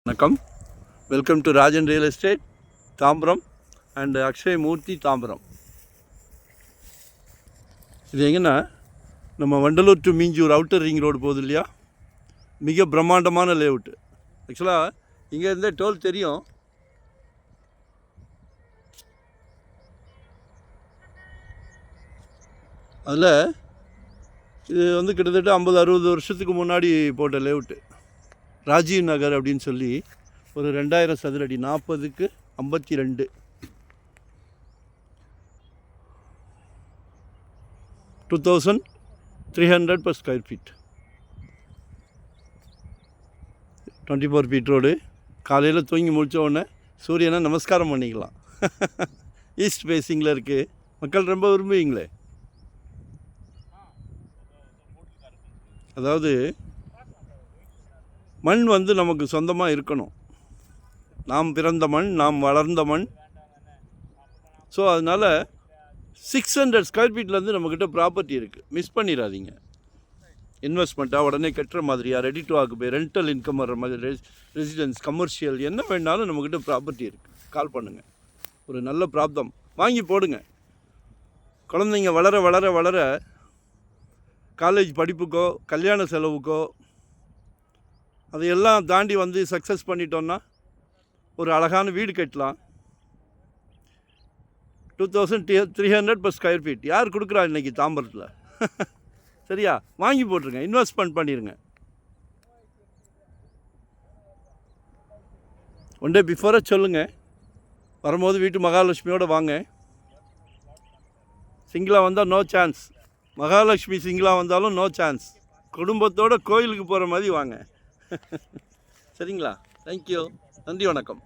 வணக்கம். Welcome to Rajan real estate Tambaram and Akshay Murthy Tambaram. இது எங்கன்னா நம்ம Vandalur to Minjur outer ring road போகுது இல்லையா, மிக பிரம்மாண்டமான லேஅவுட்டு. ஆக்சுவலாக இங்கே இருந்தே டோல் தெரியும். அதில் இது கிட்டத்தட்ட 50-60 வருஷத்துக்கு முன்னாடி போட்ட லேஅவுட்டு. ராஜீவ் நகர் அப்படின்னு சொல்லி ஒரு 2000 சதுரடி, 40க்கு 52, 2300 per square feet, 24 feet road. காலையில் தூங்கி முடித்த உடனே சூரியனை நமஸ்காரம் பண்ணிக்கலாம். ஈஸ்ட் ஃபேஸிங்கில் இருக்குது. மக்கள் ரொம்ப விரும்புவீங்களே. அதாவது மண் நமக்கு சொந்தமாக இருக்கணும். நாம் பிறந்த மண், நாம் வளர்ந்த மண். ஸோ அதனால் 600 ஸ்கொயர் ஃபீட்லேருந்து நம்மக்கிட்ட ப்ராப்பர்ட்டி இருக்குது. மிஸ் பண்ணிடாதீங்க. இன்வெஸ்ட்மெண்ட்டாக உடனே கட்டுற மாதிரியா, ready to occupy, rental income வர்ற மாதிரி, ரெசிடென்ஸ், கமர்ஷியல், என்ன வேணாலும் நம்மக்கிட்ட ப்ராப்பர்ட்டி இருக்குது. கால் பண்ணுங்கள். ஒரு நல்ல ப்ராப்தம் வாங்கி போடுங்க. குழந்தைங்க வளர வளர வளர காலேஜ் படிப்புக்கோ கல்யாண செலவுக்கோ அதையெல்லாம் தாண்டி சக்ஸஸ் பண்ணிட்டோன்னா ஒரு அழகான வீடு கட்டலாம். 2300 per square feet யார் கொடுக்குறா இன்றைக்கி தாம்பரத்தில்? சரியா, வாங்கி போட்டுருங்க, இன்வெஸ்ட்மெண்ட் பண்ணிடுங்க. ஒன் டே பிஃபோராக சொல்லுங்கள். வரும்போது வீட்டு மகாலட்சுமியோடு வாங்க. சிங்கிளாக வந்தால் நோ சான்ஸ். மகாலட்சுமி சிங்கிளாக வந்தாலும் நோ சான்ஸ். குடும்பத்தோடு கோயிலுக்கு போகிற மாதிரி வாங்க. சரிங்களா? தேங்க்யூ. நன்றி, வணக்கம்.